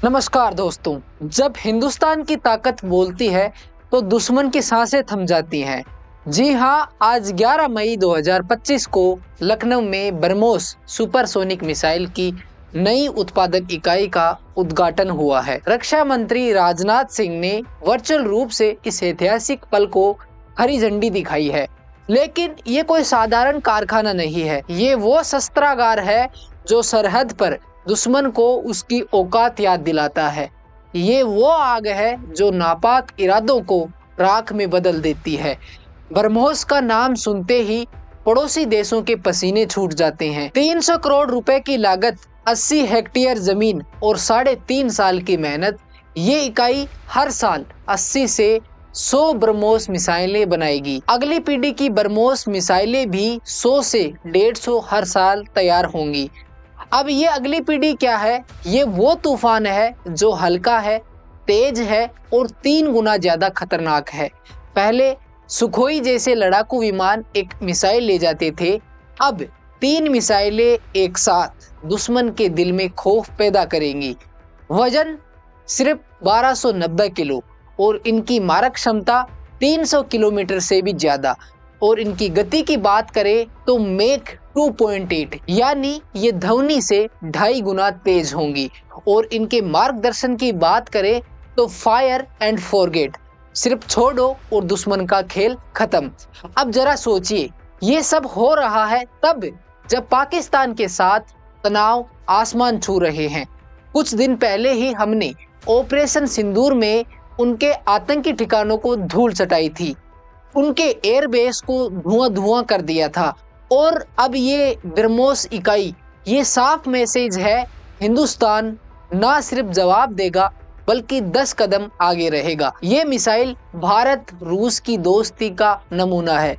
नमस्कार दोस्तों। जब हिंदुस्तान की ताकत बोलती है तो दुश्मन की सांसें थम जाती हैं। जी हाँ, आज 11 मई 2025 को लखनऊ में ब्रह्मोस सुपरसोनिक मिसाइल की नई उत्पादक इकाई का उद्घाटन हुआ है। रक्षा मंत्री राजनाथ सिंह ने वर्चुअल रूप से इस ऐतिहासिक पल को हरी झंडी दिखाई है। लेकिन ये कोई साधारण कारखाना नहीं है, ये वो शस्त्रागार है जो सरहद पर दुश्मन को उसकी औकात याद दिलाता है। ये वो आग है जो नापाक इरादों को राख में बदल देती है। ब्रह्मोस का नाम सुनते ही पड़ोसी देशों के पसीने छूट जाते हैं। 300 करोड़ रुपए की लागत, 80 हेक्टेयर जमीन और 3.5 साल की मेहनत। ये इकाई हर साल 80 से 100 ब्रह्मोस मिसाइलें बनाएगी। अगली पीढ़ी की ब्रह्मोस मिसाइलें भी 100 से 150 हर साल तैयार होंगी। अब ये अगली पीढ़ी क्या है? ये वो तूफान है जो हल्का है, तेज है और 3 गुना ज्यादा खतरनाक है। पहले सुखोई जैसे लड़ाकू विमान एक मिसाइल ले जाते थे, अब 3 मिसाइलें एक साथ दुश्मन के दिल में खौफ पैदा करेंगी। वजन सिर्फ 1290 किलो और इनकी मारक क्षमता 300 किलोमीटर से भी ज्यादा। और इनकी गति की बात करें तो मेक 2.8 यानी ये ध्वनि से 2.5 गुना तेज होंगी। और इनके मार्गदर्शन की बात करें तो फायर एंड फॉरगेट, सिर्फ छोड़ो और दुश्मन का खेल खत्म। अब जरा सोचिए, ये सब हो रहा है तब जब पाकिस्तान के साथ तनाव आसमान छू रहे हैं। कुछ दिन पहले ही हमने ऑपरेशन सिंदूर में उनके आतंकी ठिकानों को धूल चटाई थी, उनके एयरबेस को धुआं धुआं कर दिया था। और अब ये ब्रह्मोस इकाई, ये साफ मैसेज है, हिंदुस्तान ना सिर्फ जवाब देगा बल्कि 10 कदम आगे रहेगा। ये मिसाइल भारत रूस की दोस्ती का नमूना है।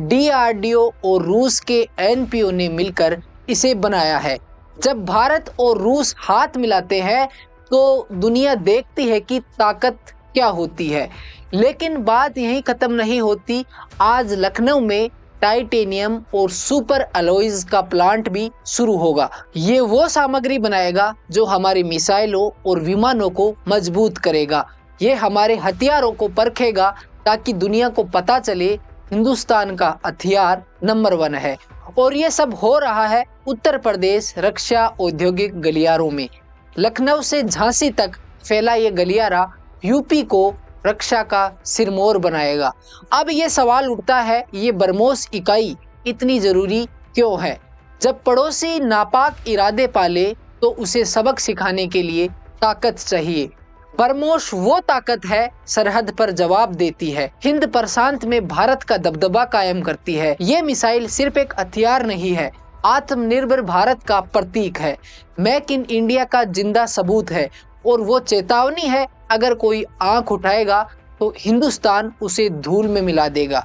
DRDO और रूस के NPO ने मिलकर इसे बनाया है। जब भारत और रूस हाथ मिलाते हैं तो दुनिया देखती है कि ताकत क्या होती है। लेकिन बात यहीं खत्म नहीं होती। आज लखनऊ में टाइटेनियम और सुपर अलॉयज का प्लांट भी शुरू होगा। ये वो सामग्री बनाएगा जो हमारी मिसाइलों और विमानों को मजबूत करेगा। ये हमारे हथियारों को परखेगा ताकि दुनिया को पता चले हिंदुस्तान का हथियार नंबर 1 है। और ये सब हो रहा है उत्तर प्रदेश रक्षा औद्योगिक गलियारों में। लखनऊ से झांसी तक फैला ये गलियारा यूपी को रक्षा का सिरमौर बनाएगा। अब ये सवाल उठता है, ये ब्रह्मोस इकाई इतनी जरूरी क्यों है? जब पड़ोसी नापाक इरादे पाले तो उसे सबक सिखाने के लिए ताकत चाहिए। ब्रह्मोस वो ताकत है, सरहद पर जवाब देती है, हिंद प्रशांत में भारत का दबदबा कायम करती है। ये मिसाइल सिर्फ एक हथियार नहीं है, आत्मनिर्भर भारत का प्रतीक है, मेक इन इंडिया का जिंदा सबूत है। और वो चेतावनी है, अगर कोई आंख उठाएगा तो हिंदुस्तान उसे धूल में मिला देगा।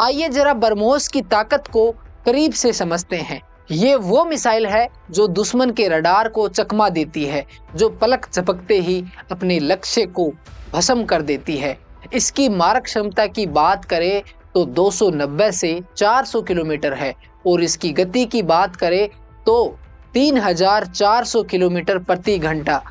आइए जरा ब्रह्मोस की ताकत को करीब से समझते हैं। ये वो मिसाइल है जो दुश्मन के रडार को चकमा देती है, जो पलक झपकते ही अपने लक्ष्य को भस्म कर देती है। इसकी मारक क्षमता की बात करें तो 290 से 400 किलोमीटर है और इसकी गति की बात करें तो 3400 किलोमीटर प्रति घंटा।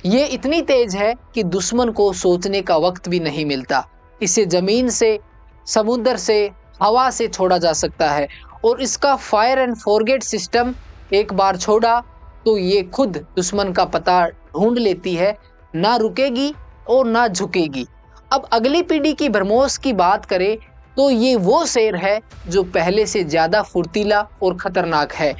ये इतनी तेज है कि दुश्मन को सोचने का वक्त भी नहीं मिलता। इसे जमीन से, समुद्र से, हवा से छोड़ा जा सकता है। और इसका फायर एंड फॉरगेट सिस्टम, एक बार छोड़ा तो ये खुद दुश्मन का पता ढूंढ लेती है, ना रुकेगी और ना झुकेगी। अब अगली पीढ़ी की ब्रह्मोस की बात करें तो ये वो शेर है जो पहले से ज्यादा फुर्तीला और खतरनाक है।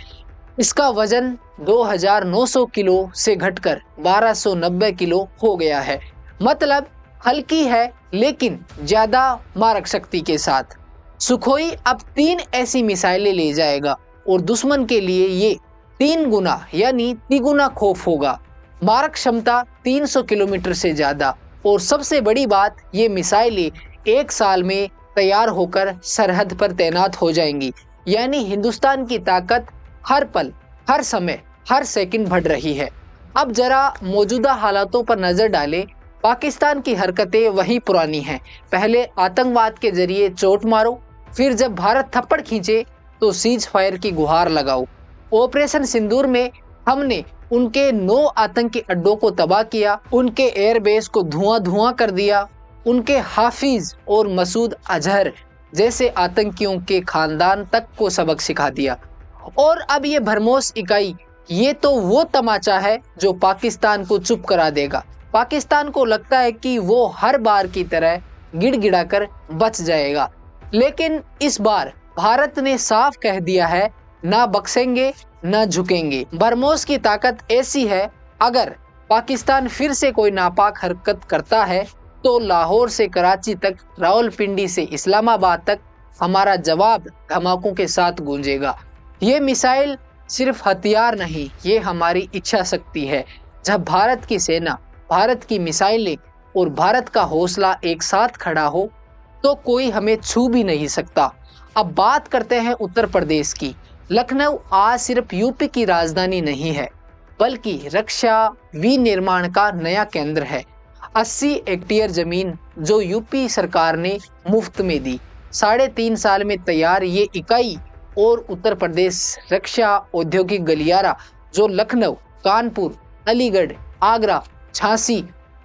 इसका वजन 2900 किलो से घटकर 1290 किलो हो गया है। मतलब हल्की है लेकिन ज्यादा मारक शक्ति के साथ। सुखोई अब 3 ऐसी मिसाइलें ले जाएगा और दुश्मन के लिए ये 3 गुना यानी तिगुना खौफ होगा। मारक क्षमता 300 किलोमीटर से ज्यादा। और सबसे बड़ी बात, ये मिसाइलें 1 साल में तैयार होकर सरहद पर तैनात हो जाएंगी। यानी हिंदुस्तान की ताकत हर पल, हर समय, हर सेकंड बढ़ रही है। अब जरा मौजूदा हालातों पर नजर डालें। पाकिस्तान की हरकतें वही पुरानी हैं। पहले आतंकवाद के जरिए चोट मारो, फिर जब भारत थप्पड़ खींचे तो सीज फायर की गुहार लगाओ। ऑपरेशन सिंदूर में हमने उनके 9 आतंकी अड्डों को तबाह किया, उनके एयरबेस को धुआं कर दिया, उनके हाफिज और मसूद अजहर जैसे आतंकियों के खानदान तक को सबक सिखा दिया। और अब ये ब्रह्मोस इकाई, ये तो वो तमाचा है जो पाकिस्तान को चुप करा देगा। पाकिस्तान को लगता है कि वो हर बार की तरह गिड़गिड़ाकर बच जाएगा, लेकिन इस बार भारत ने साफ कह दिया है, ना बख्शेंगे ना झुकेंगे। ब्रह्मोस की ताकत ऐसी है, अगर पाकिस्तान फिर से कोई नापाक हरकत करता है तो लाहौर से कराची तक, रावलपिंडी से इस्लामाबाद तक हमारा जवाब धमाकों के साथ गूंजेगा। ये मिसाइल सिर्फ हथियार नहीं, ये हमारी इच्छा शक्ति है। जब भारत की सेना, भारत की मिसाइलें और भारत का हौसला एक साथ खड़ा हो तो कोई हमें छू भी नहीं सकता। अब बात करते हैं उत्तर प्रदेश की। लखनऊ आज सिर्फ यूपी की राजधानी नहीं है, बल्कि रक्षा विनिर्माण का नया केंद्र है। 80 हेक्टेयर जमीन जो यूपी सरकार ने मुफ्त में दी, 3.5 साल में तैयार ये इकाई और उत्तर प्रदेश रक्षा औद्योगिक गलियारा जो लखनऊ, कानपुर, अलीगढ़, आगरा, झांसी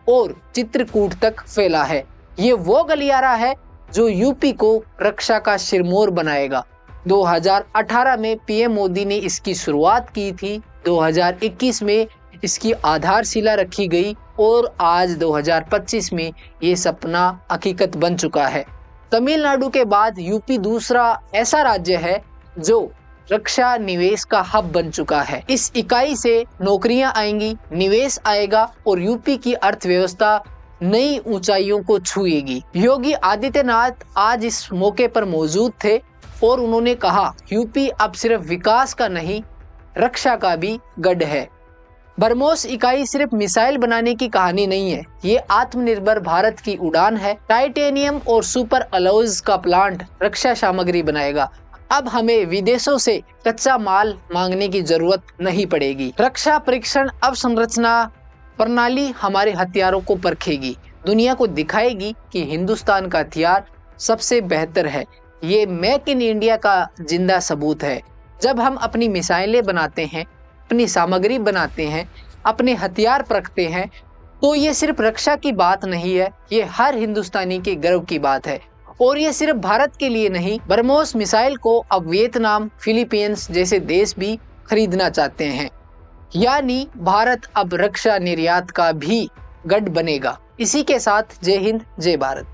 और चित्रकूट तक फैला है। ये वो गलियारा है जो यूपी को रक्षा का सिरमौर बनाएगा। 2018 में पीएम मोदी ने इसकी शुरुआत की थी, 2021 में इसकी आधारशिला रखी गई और आज 2025 में ये सपना हकीकत बन चुका है। तमिलनाडु के बाद यूपी दूसरा ऐसा राज्य है जो रक्षा निवेश का हब बन चुका है। इस इकाई से नौकरियां आएंगी, निवेश आएगा और यूपी की अर्थव्यवस्था नई ऊंचाइयों को छुएगी। योगी आदित्यनाथ आज इस मौके पर मौजूद थे और उन्होंने कहा, यूपी अब सिर्फ विकास का नहीं, रक्षा का भी गढ़ है। ब्रह्मोस इकाई सिर्फ मिसाइल बनाने की कहानी नहीं है, ये आत्मनिर्भर भारत की उड़ान है। टाइटेनियम और सुपर अलॉयज का प्लांट रक्षा सामग्री बनाएगा। अब हमें विदेशों से कच्चा माल मांगने की जरूरत नहीं पड़ेगी। रक्षा परीक्षण अवसंरचना प्रणाली हमारे हथियारों को परखेगी, दुनिया को दिखाएगी कि हिंदुस्तान का हथियार सबसे बेहतर है। ये मेक इन इंडिया का जिंदा सबूत है। जब हम अपनी मिसाइलें बनाते हैं, अपनी सामग्री बनाते हैं, अपने हथियार परखते हैं, तो ये सिर्फ रक्षा की बात नहीं है, ये हर हिंदुस्तानी के गर्व की बात है। और ये सिर्फ भारत के लिए नहीं, ब्रह्मोस मिसाइल को अब वियतनाम, फिलीपींस जैसे देश भी खरीदना चाहते हैं। यानी भारत अब रक्षा निर्यात का भी गढ़ बनेगा। इसी के साथ जय हिंद, जय भारत।